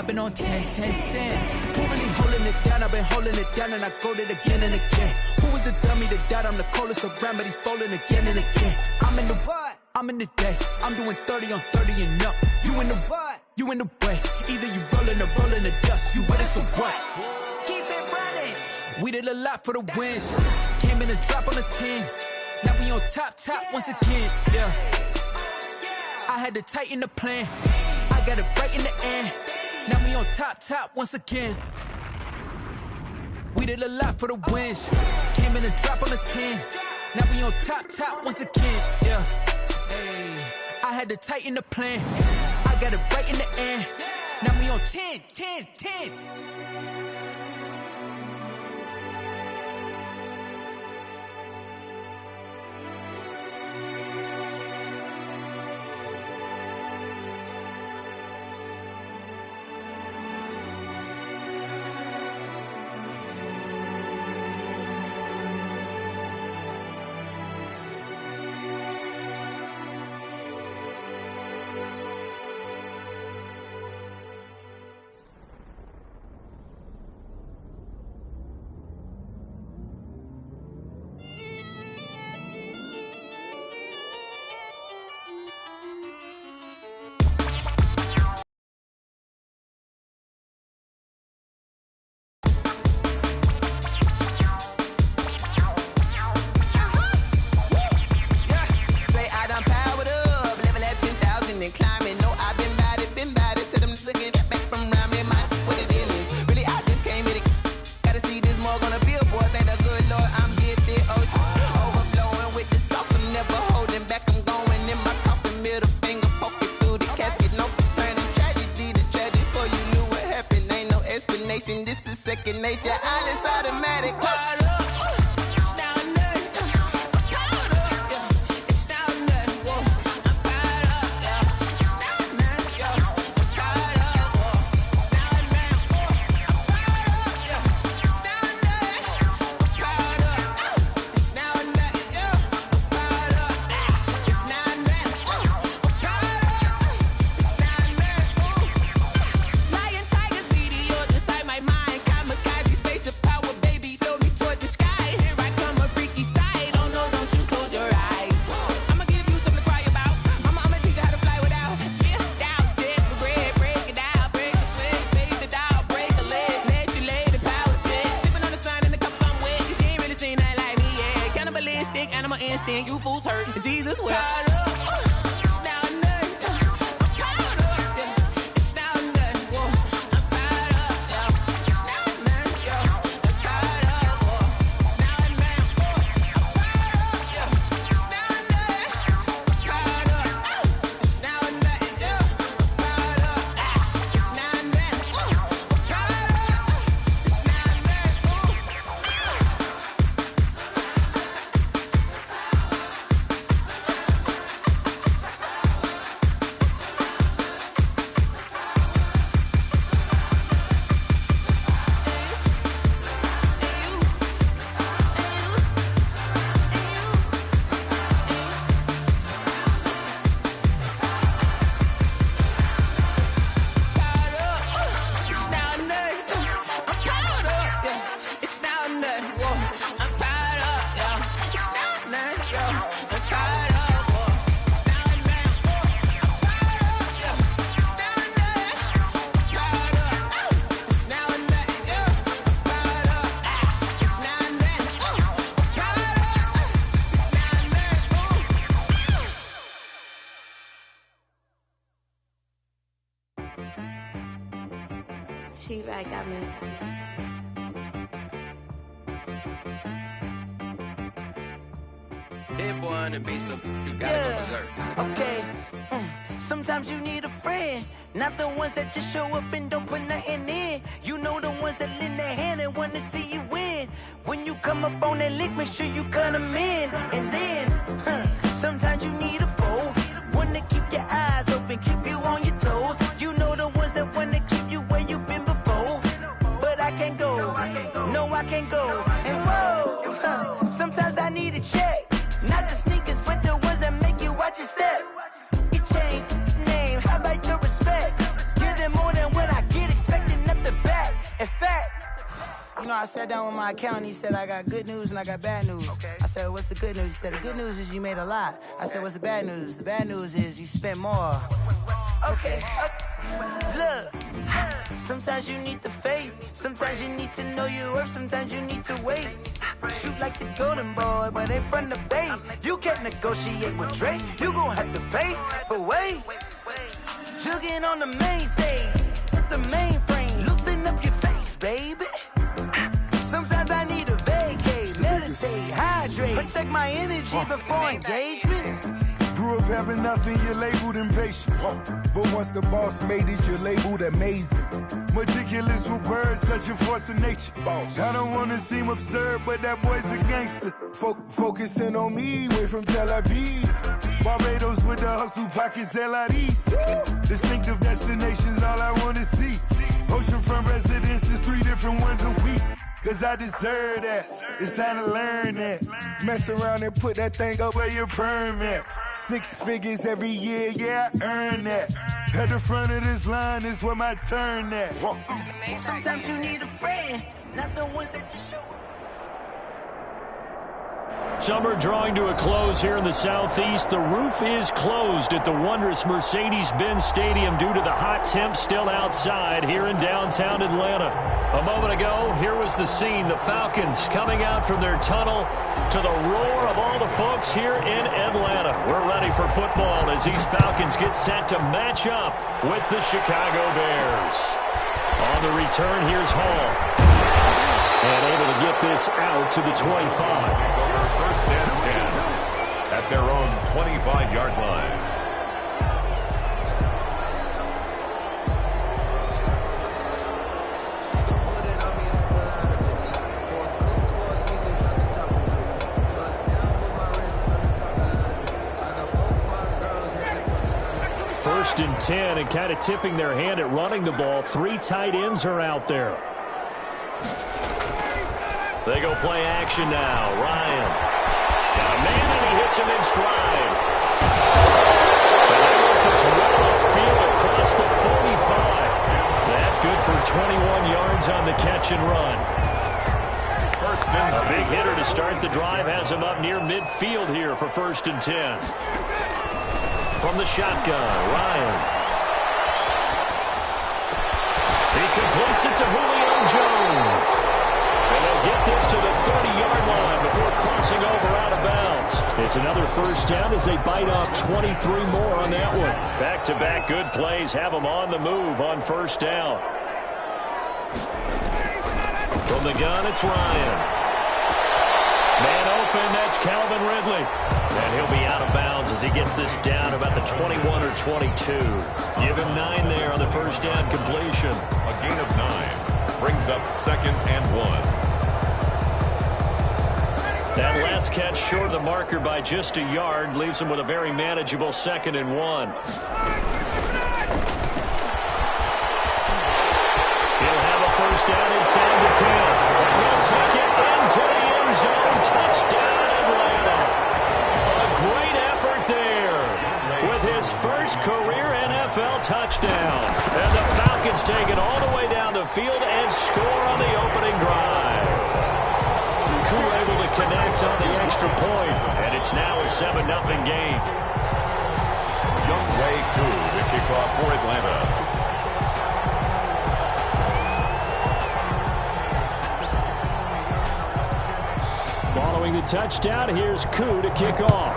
I've been on 10 cents. Who really holding it down? I've been holding it down and I go it again and again. Who was the dummy that died? I'm the coldest around, but he falling again and again. I'm in the what? I'm in the day. I'm doing 30 on 30 and up. You in the what? You in the way. Either you rolling or rolling the dust. You with us or what? Keep it running. We did a lot for the wins. Came in and drop on the 10. Now we on top once again. Yeah. I had to tighten the plan. I got it right in the end. Now we on top once again. We did a lot for the wins. Came in and drop on the 10. Now we on top once again. Yeah. Hey. I had to tighten the plan. I got it right in the end. Now we on 10. This is second nature, all is automatic. You fools hurt. Jesus will. She right got me. Hit boy on the beat, so you gotta go berserk. Okay. Sometimes you need a friend, not the ones that just show up and don't put nothing in. You know the ones that lend their hand and want to see you win. When you come up on that lick, make sure you cut them in. And then, sometimes you need a foe, one to keep your eyes open, keep you on your toes. You know the ones that want to keep you where you've been before. But I can't go, no I can't go. And whoa, sometimes I need a check. Not the sneakers, but the ones that make you watch your step. Your chain, name, how about your respect? Give them more than what I get. know, I sat down with my accountant. He said, I got good news and I got bad news. Okay. I said, what's the good news? He said, the good news is you made a lot. I said, what's the bad news? The bad news is you spent more. Okay. Look, sometimes you need the faith. Sometimes you need to know your worth. Sometimes you need to wait. Shoot like the golden boy, but in front of Bay. You can't negotiate with Dre. You gon' have to pay. But wait, jugging on the main stage, the mainframe, loosen up your face, baby. Sometimes I need a vacate, meditate, hydrate, protect my energy before engagement. Grew up having nothing, you're labeled impatient. But once the boss made it, you're labeled amazing. Meticulous with words, such a force of nature. I don't wanna seem absurd, but that boy's a gangster. Focusing on me, way from Tel Aviv. Barbados with the hustle pockets, LIDs. Distinctive destinations, all I wanna see. Oceanfront residences, 3 different ones a week. Cause I deserve that, it's time to learn that. Mess around and put that thing up where your permit. 6 figures every year, yeah, I earn that. At the front of this line is where my turn at. Sometimes you need a friend, not the ones that just show up. Summer drawing to a close here in the Southeast. The roof is closed at the wondrous Mercedes-Benz Stadium due to the hot temps still outside here in downtown Atlanta. A moment ago, here was the scene. The Falcons coming out from their tunnel to the roar of all the folks here in Atlanta. We're ready for football as these Falcons get set to match up with the Chicago Bears. On the return, here's Hall. And able to get this out to the 25. First and 10 at their own 25-yard line. First and 10 and kind of tipping their hand at running the ball. 3 tight ends are out there. They go play action now. Ryan. Got a man and he hits him in stride. And they work this well upfield across the 45. That good for 21 yards on the catch and run. First and 10. A big hitter to start the drive has him up near midfield here for first and 10. From the shotgun, Ryan. He completes it to Julio Jones. And they'll get this to the 30-yard line before crossing over out of bounds. It's another first down as they bite off 23 more on that one. Back-to-back good plays have them on the move on first down. From the gun, it's Ryan. Man open, that's Calvin Ridley. And he'll be out of bounds as he gets this down about the 21 or 22. Give him 9 there on the first down completion. A gain of 9. Brings up 2nd and 1. That last catch short of the marker by just a yard leaves him with a very manageable 2nd and 1. He'll have a first down inside the 10. He'll take it into the end zone. Touchdown, Atlanta. A great effort there with his first career NFL touchdown. And the Falcons take it all the way down the field and score on the opening drive. Koo able to connect on the extra point, and it's now a 7-0 game. Younghoe Koo to kick off for Atlanta. Following the touchdown, here's Koo to kick off.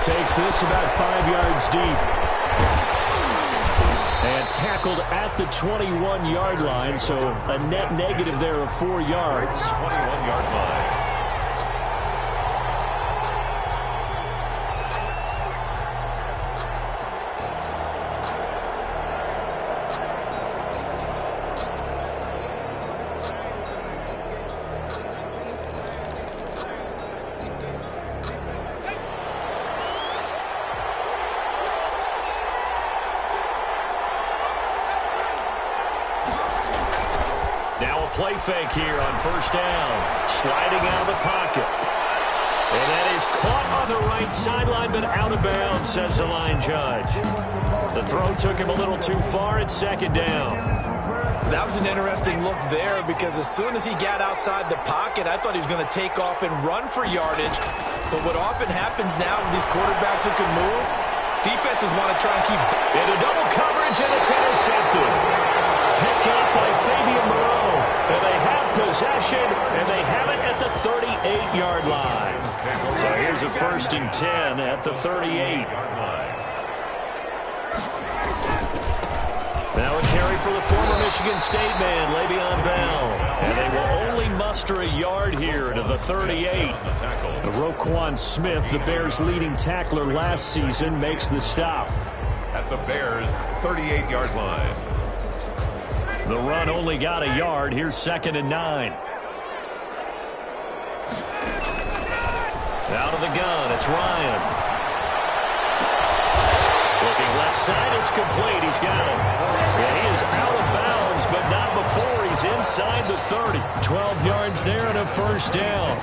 Takes this about 5 yards deep. And tackled at the 21-yard line, so a net negative there of 4 yards. 21-yard line. Play fake here on first down. Sliding out of the pocket. And that is caught on the right sideline, but out of bounds, says the line judge. The throw took him a little too far. It's second down. That was an interesting look there because as soon as he got outside the pocket, I thought he was going to take off and run for yardage. But what often happens now with these quarterbacks who can move, defenses want to try and keep into double coverage, and it's intercepted. Picked up by Fabian Moreau. And they have possession, and they have it at the 38-yard line. So here's a 1st and 10 at the 38. Now a carry for the former Michigan State man, Le'Veon Bell. And they will only muster a yard here to the 38. Roquan Smith, the Bears' leading tackler last season, makes the stop. At the Bears' 38-yard line. The run only got a yard. Here's 2nd and 9. Out of the gun, it's Ryan. Looking left side, it's complete. He's got it. And he is out of bounds, but not before he's inside the 30. 12 yards there and a 1st down.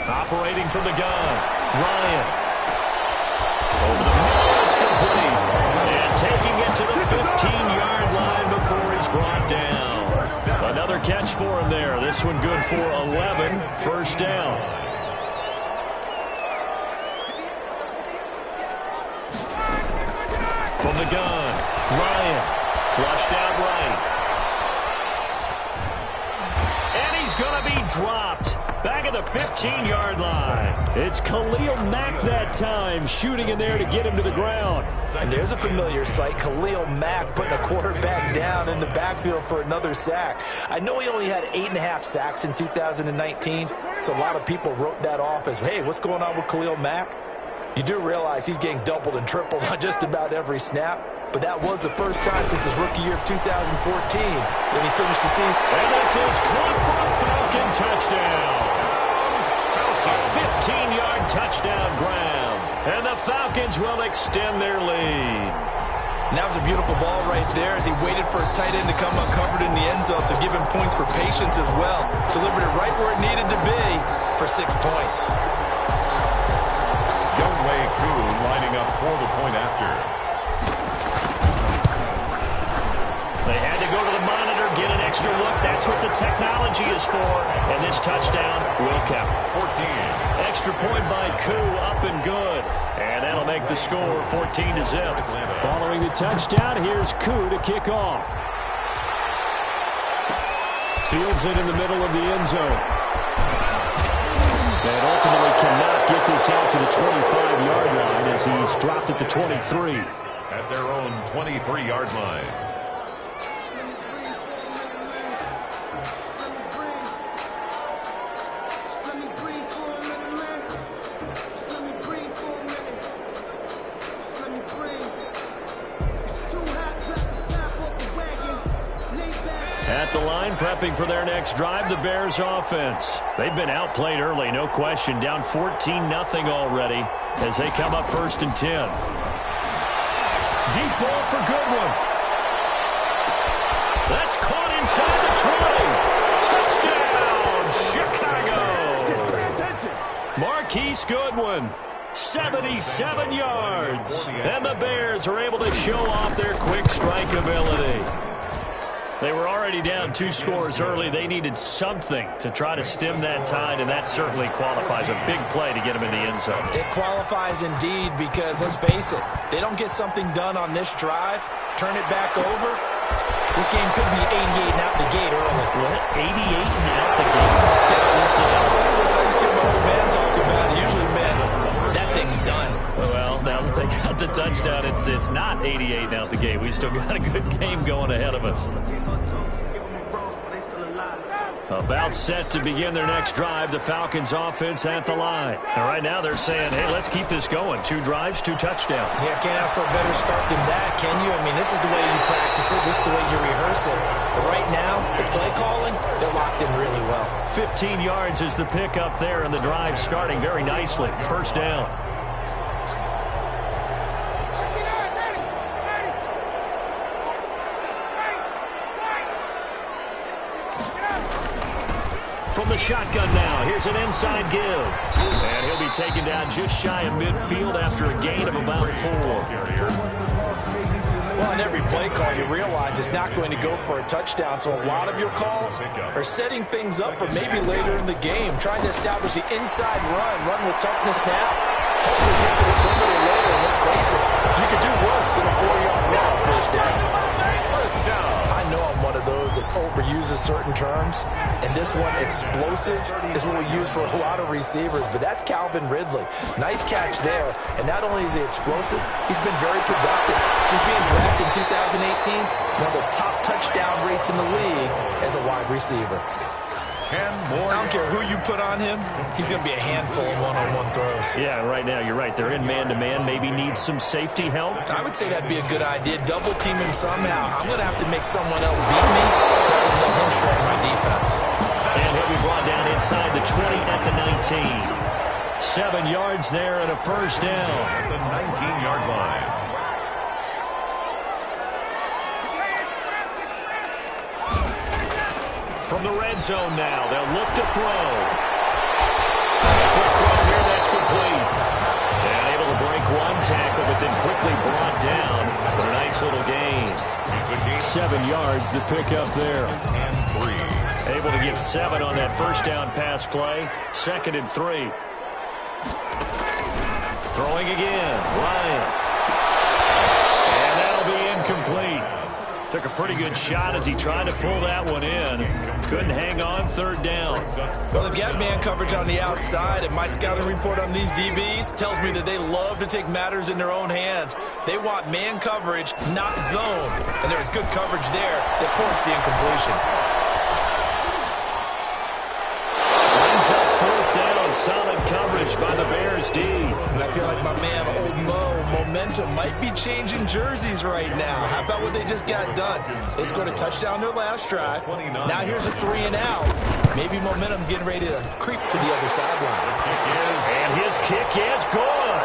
Operating from the gun, Ryan. Over the middle, it's complete. And taking it to the 15-yard line before he's brought down. Another catch for him there. This one good for 11. 1st down. From the gun, Ryan. Flushed out right. And he's going to be dropped. Back at the 15-yard line. It's Khalil Mack that time, shooting in there to get him to the ground. And there's a familiar sight, Khalil Mack putting a quarterback down in the backfield for another sack. I know he only had 8.5 sacks in 2019, so a lot of people wrote that off as, hey, what's going on with Khalil Mack? You do realize he's getting doubled and tripled on just about every snap. But that was the first time since his rookie year of 2014 that he finished the season. And this is caught for a Falcon touchdown. A 15-yard touchdown ground. And the Falcons will extend their lead. And that was a beautiful ball right there as he waited for his tight end to come uncovered in the end zone, so give him points for patience as well. Delivered it right where it needed to be for 6 points. Younghoe Koo lining up for the point after. They had to go to the monitor, get an extra look. That's what the technology is for. And this touchdown will count. 14. Extra point by Koo, up and good. And that'll make the score 14-0. Following the touchdown, here's Koo to kick off. Fields it in the middle of the end zone. And ultimately cannot get this out to the 25-yard line as he's dropped at the 23. At their own 23-yard line. At the line, prepping for their next drive, the Bears offense. They've been outplayed early, no question. Down 14-0 already as they come up 1st and 10. Deep ball for Goodwin. That's caught inside the 20. Touchdown, Chicago. Marquise Goodwin. 77 yards. And the Bears are able to show off their quick strike ability. They were already down 2 scores early. They needed something to try to stem that tide, and that certainly qualifies. A big play to get them in the end zone. It qualifies indeed because, let's face it, they don't get something done on this drive, turn it back over, this game could be 88 and out the gate early. What? 88 and out the gate? I used to hear my old man talk about it. Usually, man, that thing's done. Well, now that they got the touchdown, it's not 88 out the gate. We still got a good game going ahead of us. About set to begin their next drive, the Falcons offense at the line. And right now they're saying, hey, let's keep this going. 2 drives, 2 touchdowns. Yeah, can't ask for a better start than that, can you? I mean, this is the way you practice it. This is the way you rehearse it. But right now, the play calling, they're locked in really well. 15 yards is the pickup there, and the drive starting very nicely. 1st down. from the shotgun now. Here's an inside give. And he'll be taken down just shy of midfield after a gain of about 4. Well, in every play call, you realize it's not going to go for a touchdown, so a lot of your calls are setting things up for maybe later in the game, trying to establish the inside run with toughness now, hopefully get to the perimeter later. And let's face it, you could do worse than a 4-yard run on first down. I know I'm one of those that overuses certain terms, and this one, explosive, is what we use for a lot of receivers, but that's Calvin Ridley. Nice catch there, and not only is he explosive, he's been very productive. Since being drafted in 2018, one of the top touchdown rates in the league as a wide receiver. 10 more. I don't care who you put on him, he's going to be a handful in one-on-one throws. Yeah, right now, you're right. They're in man-to-man. Maybe need some safety help. I would say that'd be a good idea. Double team him somehow. I'm going to have to make someone else beat me rather than let him shred my defense. And he'll be brought down inside the 20 at the 19. 7 yards there and a first down. At the 19-yard line. From the red zone now, they'll look to throw. A quick throw here, that's complete. And able to break one tackle, but then quickly brought down with a nice little gain. 7 yards to pick up there. And 3. Able to get 7 on that first down pass play. 2nd and 3. Throwing again, Ryan. And that'll be incomplete. Took a pretty good shot as he tried to pull that one in. Couldn't hang on, 3rd down. Well, they've got man coverage on the outside, and my scouting report on these DBs tells me that they love to take matters in their own hands. They want man coverage, not zone. And there was good coverage there that forced the incompletion. Brings up 4th down. Solid coverage by the Bears D. And I feel like my man, Old Mo, momentum might be changing jerseys right now. How about what they just got done? They scored a touchdown their last drive. Now here's a 3 and out. Maybe momentum's getting ready to creep to the other sideline. And his kick is gone.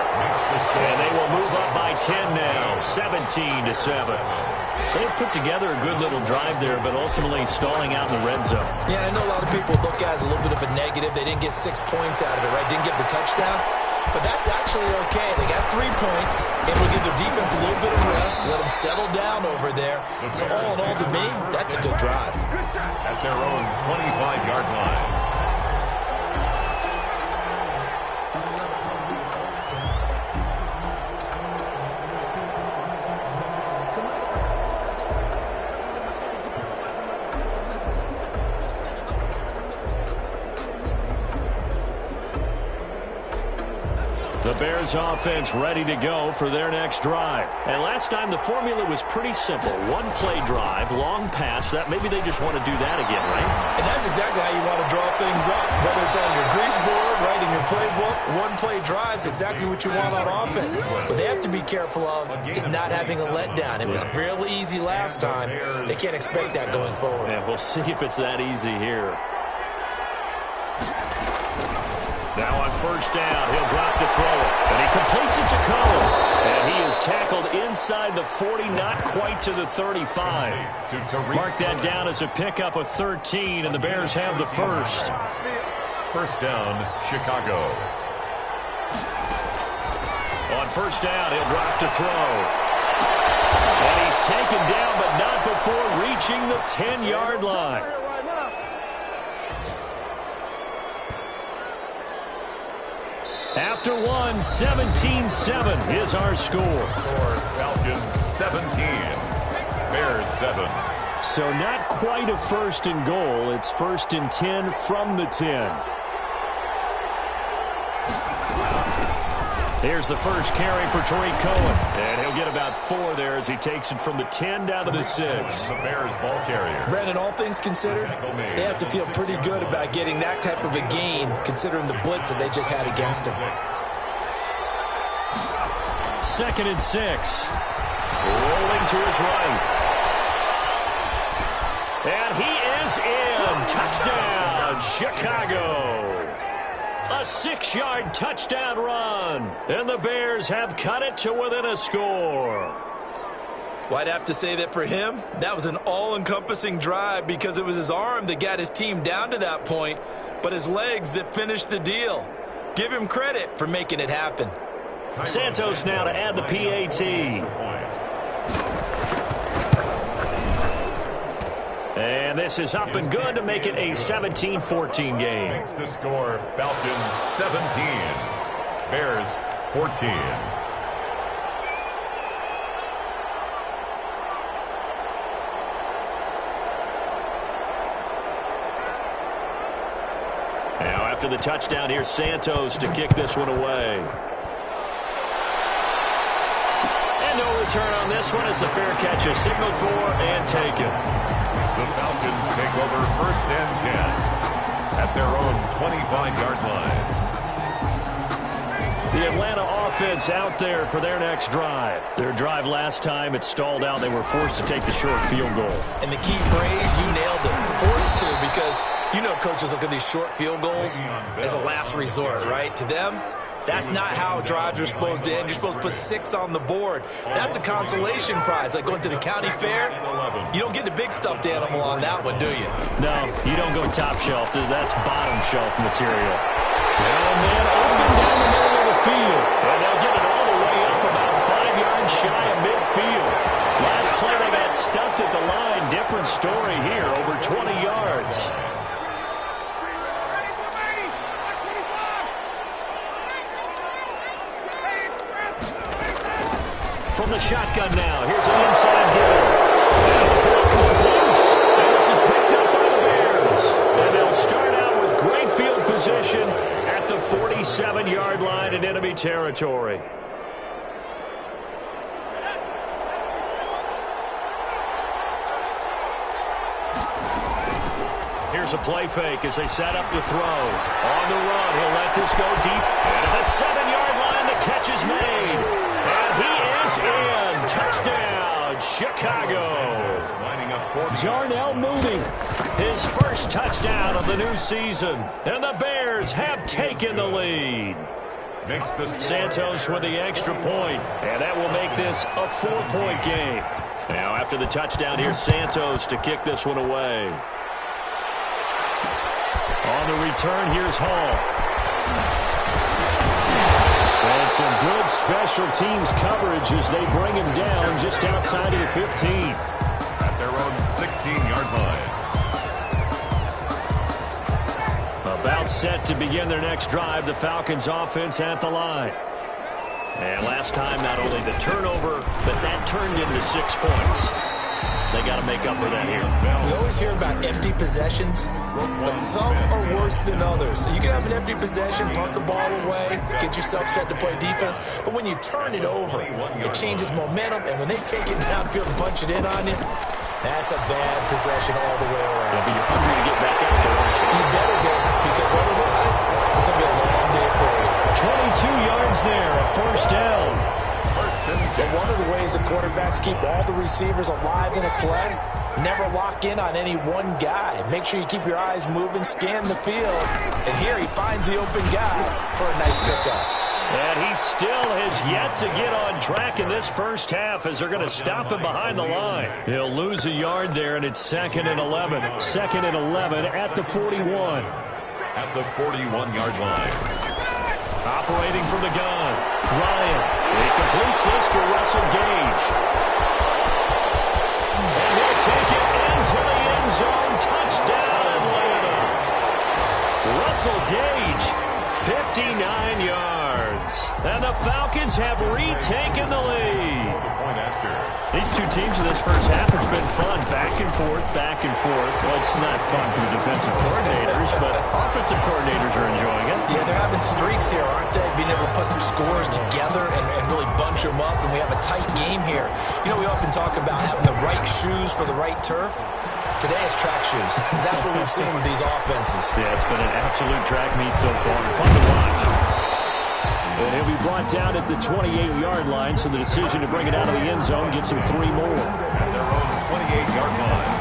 And they will move up by 10 now, 17-7. So they've put together a good little drive there, but ultimately stalling out in the red zone. Yeah, I know a lot of people look at it as a little bit of a negative. They didn't get 6 points out of it, right? Didn't get the touchdown. But that's actually okay. They got 3 points. Able to give their defense a little bit of rest, let them settle down over there. So all in all, to me, that's a good drive. At their own 25-yard line. The Bears offense ready to go for their next drive. And last time the formula was pretty simple. 1-play drive, long pass. That maybe they just want to do that again, right? And that's exactly how you want to draw things up. Whether it's on your grease board, right, in your playbook, 1-play drives, exactly what you want on offense. What they have to be careful of is not having a letdown. It was real easy last time. They can't expect that going forward. Yeah, we'll see if it's that easy here. Now on first down, he'll drop to throw it. And he completes it to Cohen. And he is tackled inside the 40, not quite to the 35. Mark that down as a pickup of 13, and the Bears have the first. First down, Chicago. On first down, he'll drop to throw. And he's taken down, but not before reaching the 10-yard line. After one, 17-7 is our score. Falcons 17, Bears 7. So not quite a 1st and goal. It's 1st and 10 from the 10. Here's the first carry for Tariq Cohen. And he'll get about 4 there as he takes it from the 10 down to the 6. The Bears ball carrier. Brandon, all things considered, they have to feel pretty good about getting that type of a gain, considering the blitz that they just had against them. 2nd and 6. Rolling to his right. And he is in. Touchdown, Chicago. A 6-yard touchdown run. And the Bears have cut it to within a score. Well, I'd have to say that for him, that was an all-encompassing drive because it was his arm that got his team down to that point. but his legs that finished the deal. Give him credit for making it happen. Santos now to add the PAT. And this is up and good to make it a 17-14 game. Makes the score Falcons 17, Bears 14. Now after the touchdown, here's Santos to kick this one away. And no return on this one as the fair catch is signaled for and taken. The Falcons take over 1st and 10 at their own 25-yard line. The Atlanta offense out there for their next drive. Their drive last time, it stalled out. They were forced to take the short field goal. And the key phrase, you nailed it. Forced to, because you know coaches look at these short field goals as a last resort, right? To them, that's not how drives are supposed to end. You're supposed to put 6 on the board. That's a consolation prize, like going to the county fair. You don't get the big stuffed animal on that one, do you? No, you don't go top shelf. That's bottom shelf material. And then open down the middle of the field. And they'll get it all the way up about 5 yards shy of midfield. Last play they got stuffed at the line. Different story here, over 20 yards. From the shotgun now, here's an inside give. And the ball comes loose. And this is picked up by the Bears. And they'll start out with great field position at the 47-yard line in enemy territory. Here's a play fake as they set up to throw. On the run, he'll let this go deep. And at the 7-yard line, the catch is made. And he is in. Touchdown, Chicago. Darnell Mooney, his first touchdown of the new season. And the Bears have taken the lead. Santos with the extra point, and that will make this a 4-point game. Now after the touchdown, here's Santos to kick this one away. On the return, here's Hall. And some good special teams coverage as they bring him down just outside of the 15. At their own 16-yard line. About set to begin their next drive, the Falcons offense at the line. And last time, not only the turnover, but that turned into 6 points. They got to make up for that here. We always hear about empty possessions, but some are worse than others. You can have an empty possession, punt the ball away, get yourself set to play defense, but when you turn it over, it changes momentum, and when they take it downfield and punch it in on you, that's a bad possession all the way around. Yeah, but you're hungry to get back out there, aren't you? You better be, because otherwise, it's going to be a long day for you. 22 yards there, a first down. But one of the ways the quarterbacks keep all the receivers alive in a play, never lock in on any one guy. Make sure you keep your eyes moving, scan the field. And here he finds the open guy for a nice pickup. And he still has yet to get on track in this first half as they're going to stop him behind the line. He'll lose a yard there, and it's 2nd and 11. 2nd and 11 at the 41. At the 41-yard line. Operating from the gun, Ryan. He completes this to Russell Gage. And he'll take it into the end zone. Touchdown, Atlanta. Russell Gage, 59 yards. And the Falcons have retaken the lead. These two teams in this first half has been fun. Back and forth, back and forth. Well, it's not fun for the defensive coordinators, but offensive coordinators are enjoying it. Yeah, they're having streaks here, aren't they? Being able to put scores together and really bunch them up, and we have a tight game here. You know, we often talk about having the right shoes for the right turf. Today it's track shoes. That's what we've seen with these offenses. Yeah, it's been an absolute track meet so far. Fun to watch. And he'll be brought down at the 28-yard line, so the decision to bring it out of the end zone gets him 3 more. At their own 28-yard line.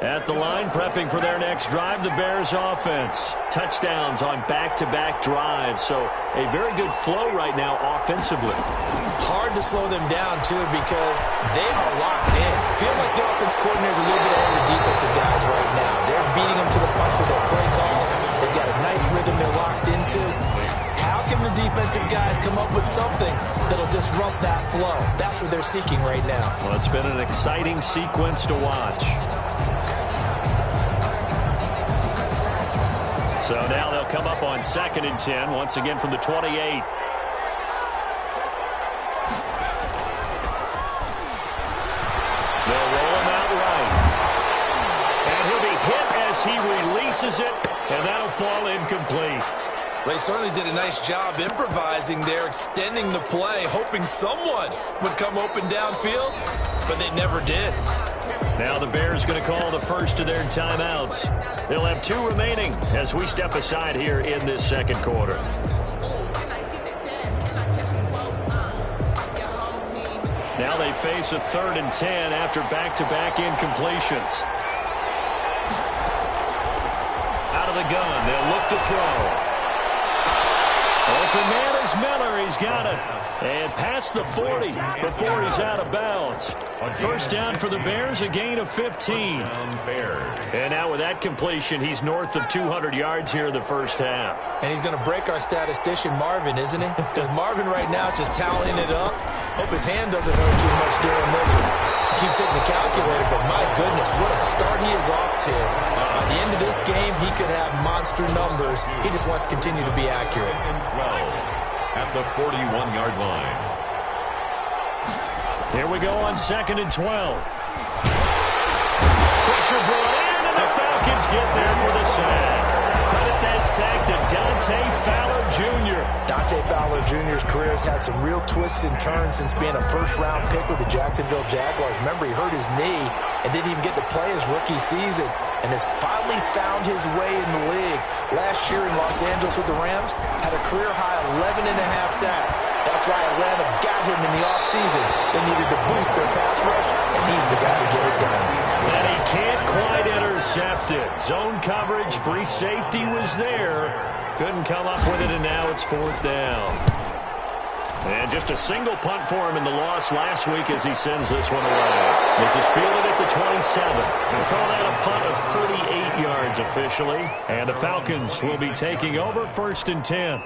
At the line, prepping for their next drive, the Bears offense. Touchdowns on back-to-back drives, so a very good flow right now offensively. Hard to slow them down, too, because they are locked in. Feel like the offense coordinator's a little bit ahead of the defensive guys right now. They're beating them to the punch with their play calls. They've got a nice rhythm they're locked into. How can the defensive guys come up with something that'll disrupt that flow? That's what they're seeking right now. Well, it's been an exciting sequence to watch. So now they'll come up on 2nd and 10, once again from the 28. They'll roll him out right. And he'll be hit as he releases it, and that'll fall incomplete. They certainly did a nice job improvising there, extending the play, hoping someone would come open downfield, but they never did. Now the Bears going to call the first of their timeouts. They'll have 2 remaining as we step aside here in this second quarter. Now they face a 3rd and 10 after back-to-back incompletions. Out of the gun, they'll look to throw. Open man is Miller. He's got it. And past the 40 before he's out of bounds. First down for the Bears, a gain of 15. And now with that completion, he's north of 200 yards here in the first half. And he's going to break our statistician Marvin, isn't he? Because Marvin right now is just tallying it up. Hope his hand doesn't hurt too much during this one. Keeps hitting the calculator, but my goodness, what a start he is off to. By the end of this game, he could have monster numbers. He just wants to continue to be accurate. 12 at the 41-yard line. Here we go on 2nd and 12. Pressure brought in, and the Falcons get there for the sack. Credit that sack to Dante Fowler Jr. Dante Fowler Jr.'s career has had some real twists and turns since being a first-round pick with the Jacksonville Jaguars. Remember, he hurt his knee and didn't even get to play his rookie season, and has finally found his way in the league. Last year in Los Angeles with the Rams, had a career-high 11.5 sacks. That's why Atlanta got him in the offseason. They needed to boost their pass rush, and he's the guy to get it done. And he can't quite intercept it. Zone coverage, free safety was there. Couldn't come up with it, and now it's 4th down. And just a single punt for him in the loss last week as he sends this one away. This is fielded at the 27. We'll call that a punt of 38 yards officially. And the Falcons will be taking over 1st and 10.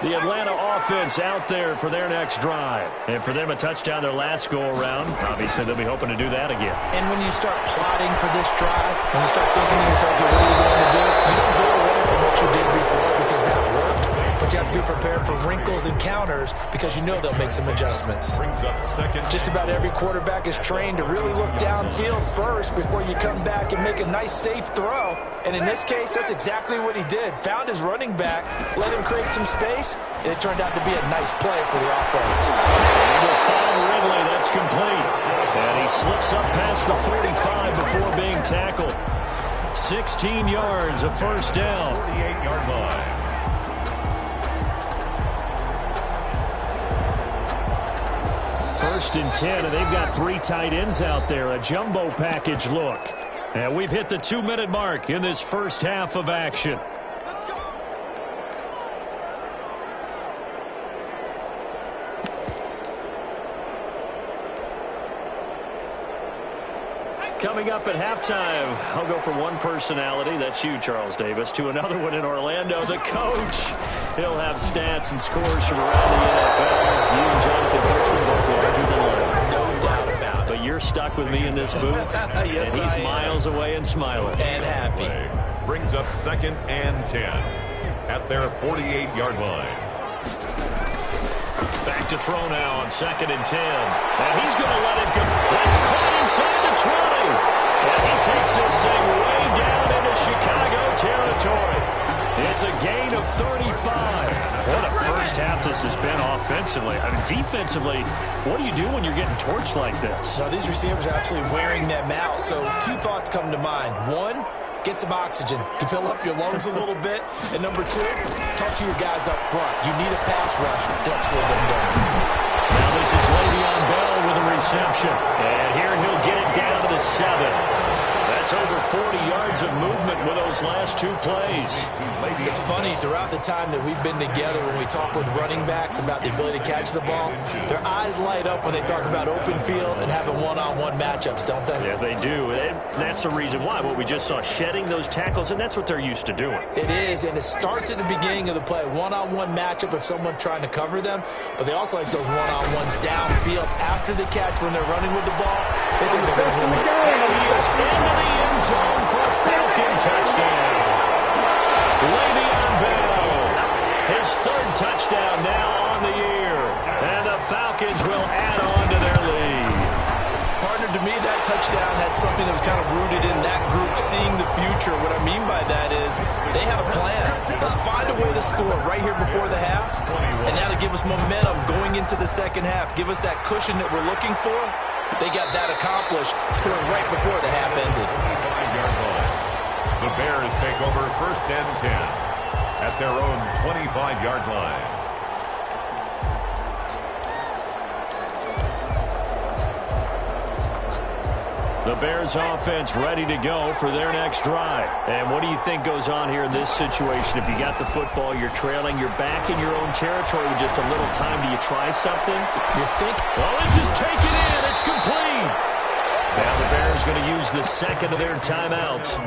The Atlanta offense out there for their next drive. And for them, a touchdown their last go-around. Obviously, they'll be hoping to do that again. And when you start plotting for this drive, when you start thinking to yourself, okay, what are you going to do? You don't go away from what you did before because that worked. But you have to be prepared for wrinkles and counters because you know they'll make some adjustments. Brings up 2nd. Just about every quarterback is trained to really look downfield first before you come back and make a nice, safe throw. And in this case, that's exactly what he did. Found his running back, let him create some space, and it turned out to be a nice play for the offense. And we'll find Ridley. That's complete. And he slips up past the 45 before being tackled. 16 yards, a first down. 48-yard line. First and 10, and they've got 3 tight ends out there. A jumbo package look. And we've hit the 2-minute mark in this first half of action. Coming up at halftime, I'll go from one personality, that's you, Charles Davis, to another one in Orlando, the coach. He'll have stats and scores from around the NFL. You and Jonathan Coachman both larger than life. No doubt about it. But you're stuck with me in this booth, yes, and he's miles away and smiling. And happy. Brings up 2nd and 10 at their 48-yard line. Back to throw now on 2nd and 10. And he's going to let it go. That's caught inside the 20. And he takes this thing way down into Chicago territory. It's a gain of 35. What a first half this has been offensively. I mean, defensively, what do you do when you're getting torched like this? Well, these receivers are absolutely wearing them out. So 2 thoughts come to mind. 1, get some oxygen to fill up your lungs a little bit. And number 2, talk to your guys up front. You need a pass rush to help slow them down. Now this is Le'Veon Bell with a reception. And here he'll get it down to the 7. That's over 40 yards of movement with those last 2 plays. It's funny, throughout the time that we've been together, when we talk with running backs about the ability to catch the ball, their eyes light up when they talk about open field and having one-on-one matchups, don't they? Yeah, they do. And that's the reason why. What we just saw, shedding those tackles, and that's what they're used to doing. It is, and it starts at the beginning of the play. One-on-one matchup if someone's trying to cover them, but they also like those one-on-ones downfield after the catch when they're running with the ball. They think they're going to win the game. And he is into the end zone for a Falcon touchdown. Le'Veon Bell, his 3rd touchdown now on the year. And the Falcons will add on to their lead. Partner, to me, that touchdown had something that was kind of rooted in that group seeing the future. What I mean by that is they had a plan. Let's find a way to score right here before the half. And now to give us momentum going into the second half. Give us that cushion that we're looking for. They got that accomplished, scoring right before the half ended. The Bears take over 1st and 10 at their own 25-yard line. The Bears offense ready to go for their next drive. And what do you think goes on here in this situation? If you got the football, you're trailing, you're back in your own territory with just a little time. Do you try something? You think? Well, this is taken in. It's complete. Now the Bears going to use the 2nd of their timeouts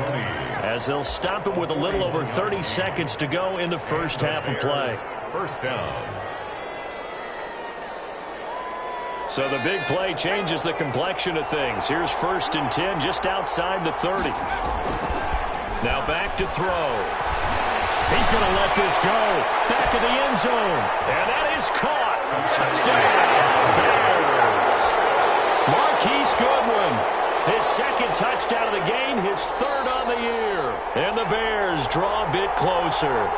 as they'll stop it with a little over 30 seconds to go in the first half of play. 1st down. So the big play changes the complexion of things. Here's 1st and 10 just outside the 30. Now back to throw. He's going to let this go. Back of the end zone. And that is caught. Touchdown, Bears. Marquise Goodwin, his 2nd touchdown of the game, his 3rd on the year. And the Bears draw a bit closer.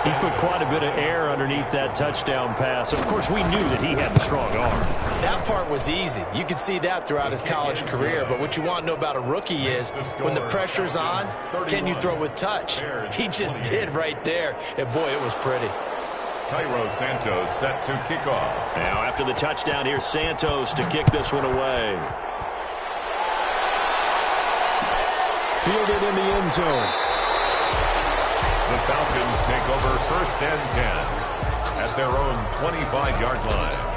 He put quite a bit of air underneath that touchdown pass. Of course, we knew that he had the strong arm. That part was easy. You could see that throughout his college career. But what you want to know about a rookie is when the pressure's on, can you throw with touch? He just did right there. And, boy, it was pretty. Cairo Santos set to kick off. Now, after the touchdown, here's Santos to kick this one away. Fielded in the end zone. The Falcons take over 1st and 10 at their own 25-yard line.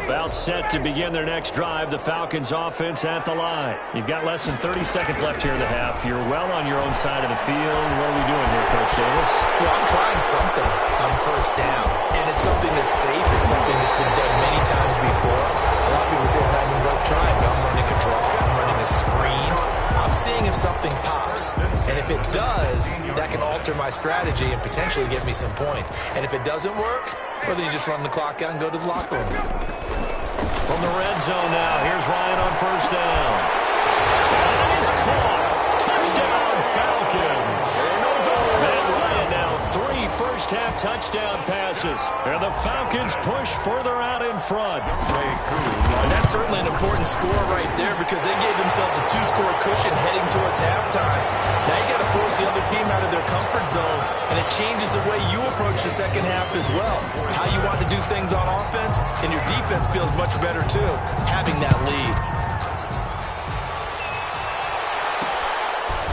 About set to begin their next drive, the Falcons offense at the line. You've got less than 30 seconds left here in the half. You're well on your own side of the field. What are we doing here, Coach Davis? Well, I'm trying something on 1st down, and it's something that's safe. It's something that's been done many times before. A lot of people say it's not even worth trying, but I'm running a draw. I'm running a screen. I'm seeing if something pops, and if it does, that can alter my strategy and potentially get me some points. And if it doesn't work, well, then you just run the clock out and go to the locker room. From the red zone now, here's Ryan on 1st down. And he's caught. Touchdown, Falcons. Matt Ryan now 3 first-half touchdown passes. And the Falcons push further out in front. And that's certainly an important score right there because they gave themselves a 2-score cushion heading towards halftime. Now you got to force the other team out of their comfort zone, and it changes the way you approach the second half as well. How you want to do things on offense, and your defense feels much better too, having that lead.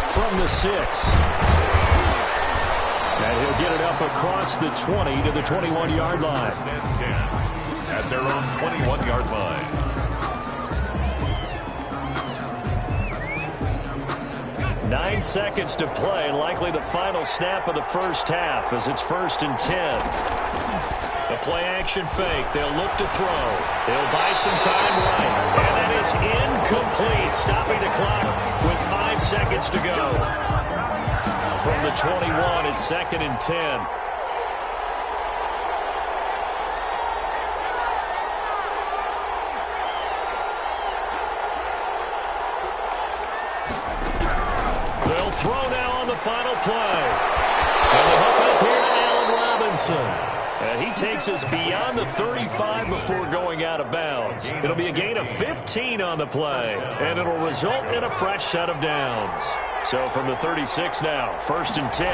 From the 6. And he'll get it up across the 20 to the 21-yard line. At their own 21-yard line. Nine seconds to play, and likely the final snap of the first half as it's 1st and 10. The play-action fake. They'll look to throw. They'll buy some time right. And that is incomplete, stopping the clock with 5 seconds to go. From the 21, it's 2nd and 10. They'll throw now on the final play. And the hook up here to Allen Robinson. And he takes us beyond the 35 before going out of bounds. It'll be a gain of 15 on the play, and it'll result in a fresh set of downs. So from the 36 now, 1st and 10.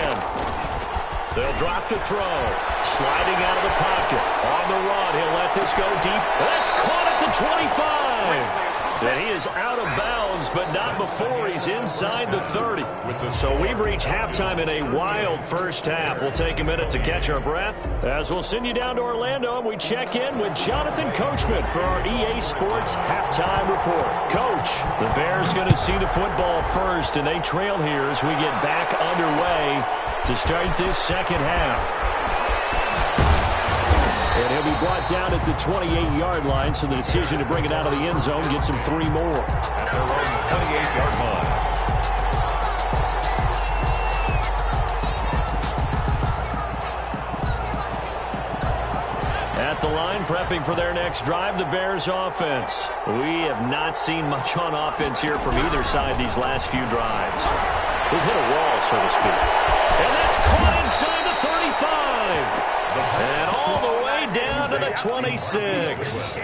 They'll drop the throw. Sliding out of the pocket. On the run, he'll let this go deep. That's caught at the 25. And he is out of bounds, but not before he's inside the 30. So we've reached halftime in a wild first half. We'll take a minute to catch our breath as we'll send you down to Orlando and we check in with Jonathan Coachman for our EA Sports Halftime Report. Coach, the Bears going to see the football first, and they trail here as we get back underway to start this second half. And he'll be brought down at the 28-yard line, so the decision to bring it out of the end zone gets him 3 more. At their own 28-yard line. At the line, prepping for their next drive, the Bears offense. We have not seen much on offense here from either side these last few drives. We've hit a wall, so to speak. And that's caught inside the 35. And all the way down to the 26.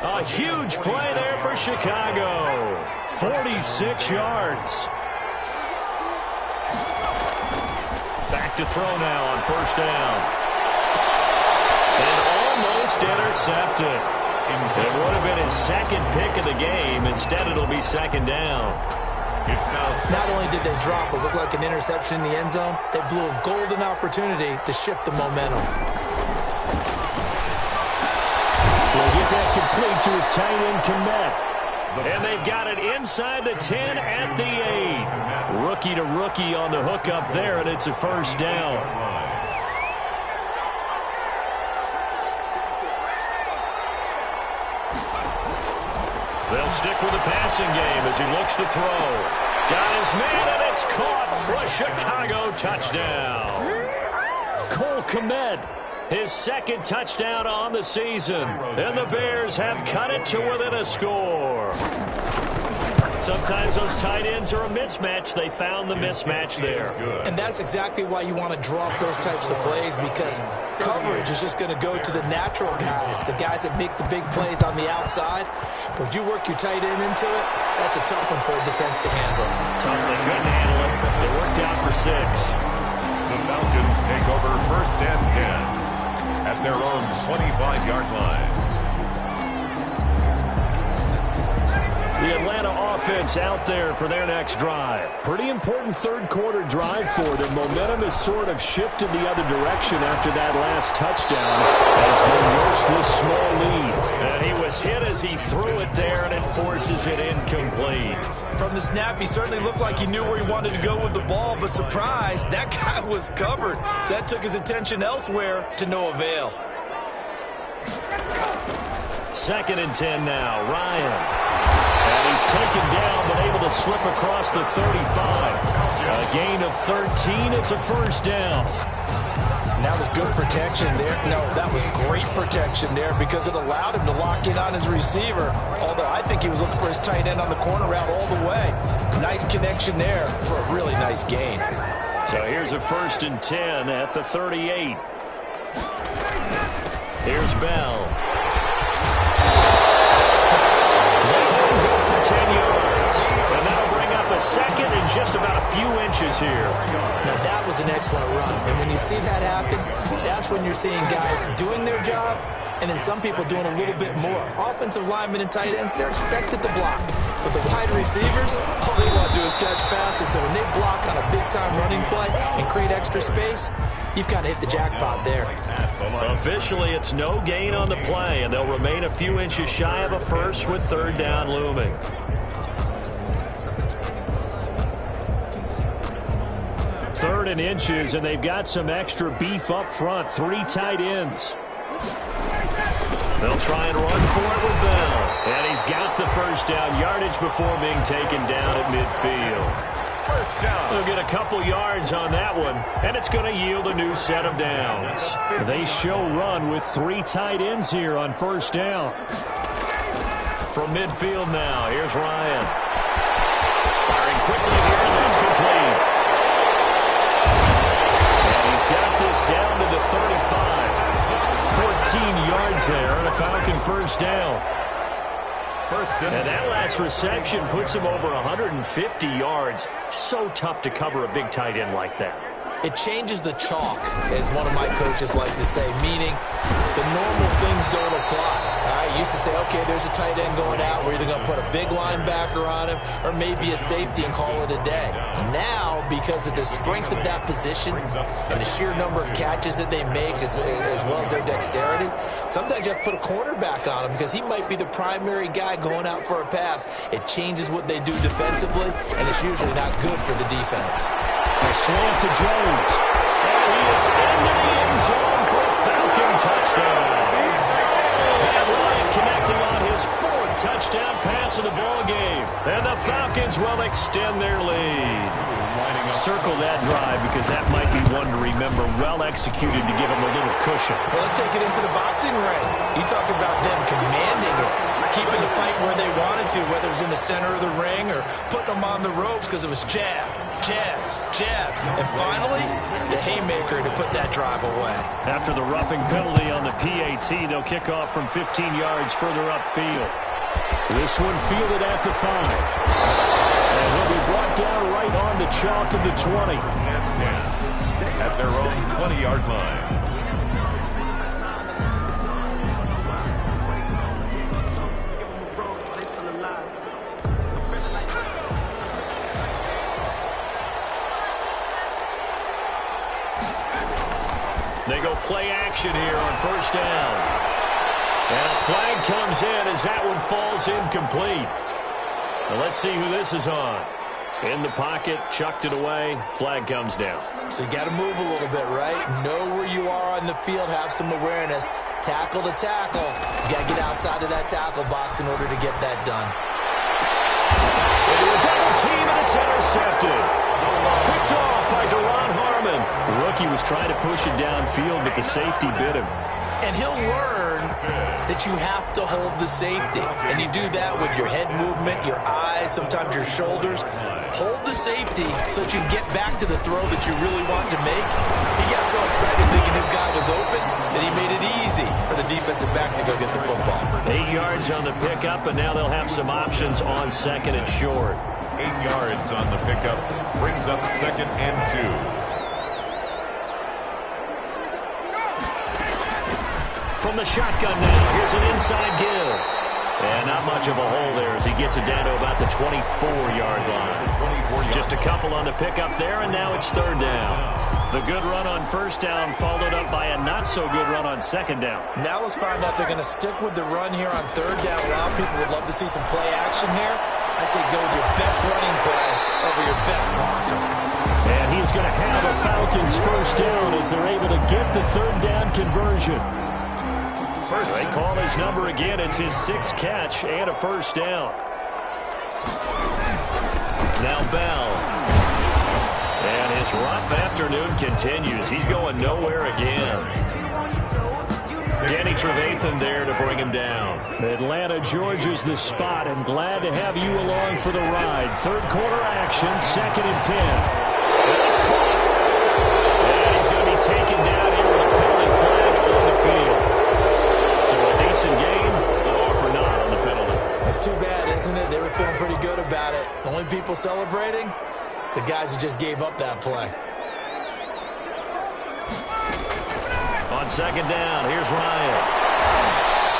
A huge play there for Chicago. 46 yards. Back to throw now on 1st down. And almost intercepted. It would have been his 2nd pick of the game. Instead, it'll be 2nd down. Not only did they drop what looked like an interception in the end zone, they blew a golden opportunity to shift the momentum. We'll get that complete to his tight end, Komet. And they've got it inside the 10 at the 8. Rookie to rookie on the hook up there, and it's a 1st down. They'll stick with the passing game as he looks to throw. Got his man, and it's caught for a Chicago touchdown. Cole Komet, his 2nd touchdown on the season. And the Bears have cut it to within a score. Sometimes those tight ends are a mismatch. They found the mismatch there. And that's exactly why you want to draw up those types of plays, because coverage is just going to go to the natural guys, the guys that make the big plays on the outside. But if you work your tight end into it, that's a tough one for a defense to handle. Tough, they couldn't handle it. They worked out for 6. The Falcons take over 1st and 10 at their own 25-yard line. The Atlanta offense out there for their next drive. Pretty important 3rd quarter drive for them. Momentum has sort of shifted the other direction after that last touchdown as they nurse this small lead. And he was hit as he threw it there, and it forces it incomplete. From the snap, he certainly looked like he knew where he wanted to go with the ball, but surprise, that guy was covered. So that took his attention elsewhere to no avail. 2nd and 10 now, Ryan. And he's taken down, but able to slip across the 35. A gain of 13. It's a 1st down. And that was good protection there. No, that was great protection there because it allowed him to lock in on his receiver. Although I think he was looking for his tight end on the corner route all the way. Nice connection there for a really nice gain. So here's a 1st and 10 at the 38. Here's Bell. 10 yards. And that'll bring up a 2nd and just about a few inches here. Now that was an excellent run. And when you see that happen, that's when you're seeing guys doing their job and then some people doing a little bit more. Offensive linemen and tight ends, they're expected to block. But the wide receivers, all they want to do is catch passes. So when they block on a big-time running play and create extra space, you've kind of hit the jackpot there. Officially, it's no gain on the play, and they'll remain a few inches shy of a 1st with 3rd down looming. Third and inches, and they've got some extra beef up front. 3 tight ends. They'll try and run for it with Bell. And he's got the 1st down yardage before being taken down at midfield. 1st down. They'll get a couple yards on that one, and it's going to yield a new set of downs. They show run with 3 tight ends here on 1st down. From midfield now, here's Ryan. Firing quickly here, and that's complete. And he's got this down to the 35. 14 yards there, and a Falcon 1st down. And that last reception puts him over 150 yards. So tough to cover a big tight end like that. It changes the chalk, as one of my coaches like to say, meaning the normal things don't apply. All right, used to say, okay, there's a tight end going out. We're either going to put a big linebacker on him or maybe a safety and call it a day. Now, because of the strength of that position and the sheer number of catches that they make as well as their dexterity, sometimes you have to put a cornerback on him because he might be the primary guy going out for a pass. It changes what they do defensively, and it's usually not good for the defense. A slant to Jones. And he is into the end zone for a Falcon touchdown. And Ryan connecting on his fourth touchdown pass of the ball game. And the Falcons will extend their lead. Circle that drive because that might be one to remember. Well executed to give him a little cushion. Well, let's take it into the boxing ring. You talk about them commanding it, keeping the fight where they wanted to, whether it was in the center of the ring or putting them on the ropes because it was jab, jab, jab. And finally, the haymaker to put that drive away. After the roughing penalty on the PAT, they'll kick off from 15 yards further upfield. This one fielded at the 5. And he'll be brought down right on the chalk of the 20. At their own 20-yard line. They go play action here on first down. And a flag comes in as that one falls incomplete. Now let's see who this is on. In the pocket, chucked it away, flag comes down. So you got to move a little bit, right? Know where you are on the field, have some awareness. Tackle to tackle. You got to get outside of that tackle box in order to get that done. Into a double team, and it's intercepted. Picked off by Deron Harmon. The rookie was trying to push it downfield, but the safety bit him. And he'll learn that you have to hold the safety. And you do that with your head movement, your eyes, sometimes your shoulders. Hold the safety so that you get back to the throw that you really want to make. He got so excited thinking his guy was open that he made it easy for the defensive back to go get the football. 8 yards on the pickup, and now they'll have some options on second and short. 8 yards on the pickup brings up 2nd and 2. From the shotgun now, here's an inside give. And not much of a hole there as he gets it down to about the 24-yard line. Just a couple on the pickup there, and now it's third down. The good run on first down followed up by a not-so-good run on second down. Now let's find out if they're going to stick with the run here on third down. A lot of people would love to see some play action here. I say go with your best running play over your best blocker. And he's going to have a Falcons first down as they're able to get the third down conversion. They call his number again. It's his 6th catch and a first down. Now Bell. And his rough afternoon continues. He's going nowhere again. Danny Trevathan there to bring him down. Atlanta, Georgia's the spot, and glad to have you along for the ride. Third quarter action, 2nd and 10. And it's caught. And he's going to be taken down here with a penalty flag on the field. So a decent game, but all for naught on the penalty. It's too bad, isn't it? They were feeling pretty good about it. The only people celebrating, the guys who just gave up that play. On second down, here's Ryan.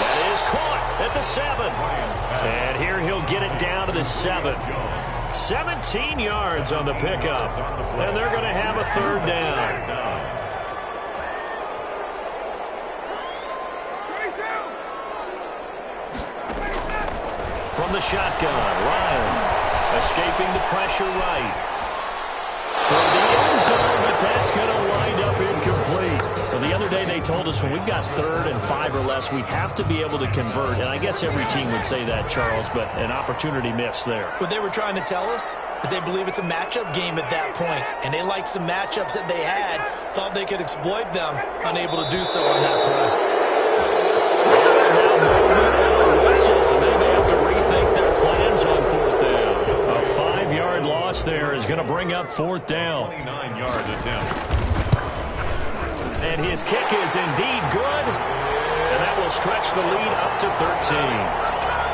That is caught at the 7. And here he'll get it down to the 7. 17 yards on the pickup. And they're going to have a third down. From the shotgun, Ryan escaping the pressure right. Toward the end zone, but that's going to wind up incomplete. Well, the other day they told us when we've got 3rd and 5 or less, we have to be able to convert. And I guess every team would say that, Charles, but an opportunity missed there. What they were trying to tell us is they believe it's a matchup game at that point. And they liked some matchups that they had, thought they could exploit them, unable to do so on that play. They may have to rethink their plans on 4th down. A 5-yard loss there is going to bring up 4th down. 29-yard attempt. And his kick is indeed good. And that will stretch the lead up to 13.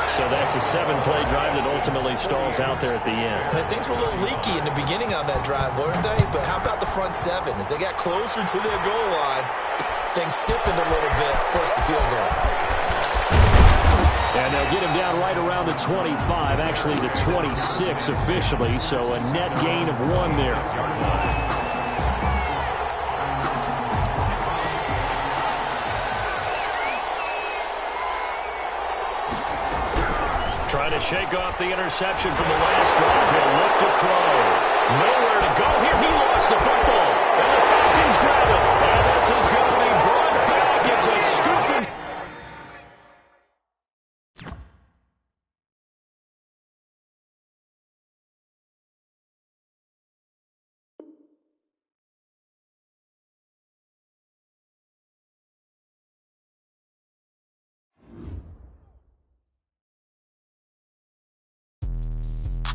So that's a 7-play drive that ultimately stalls out there at the end. And things were a little leaky in the beginning on that drive, weren't they? But how about the front 7? As they got closer to their goal line, things stiffened a little bit, forced the field goal. And they'll get him down right around the 25, actually the 26 officially, so a net gain of 1 there. Trying to shake off the interception from the last drive. He'll look to throw. Nowhere to go here. He lost the football. And the Falcons grab it. And this is going to be brought back. It's a scoop.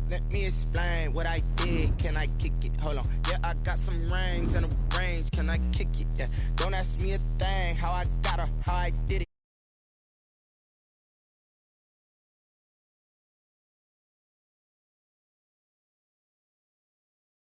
Let me explain what I did. Can I kick it? Hold on. Yeah, I got some rings and a range. Can I kick it? Yeah. Don't ask me a thing. How I got her, how I did it.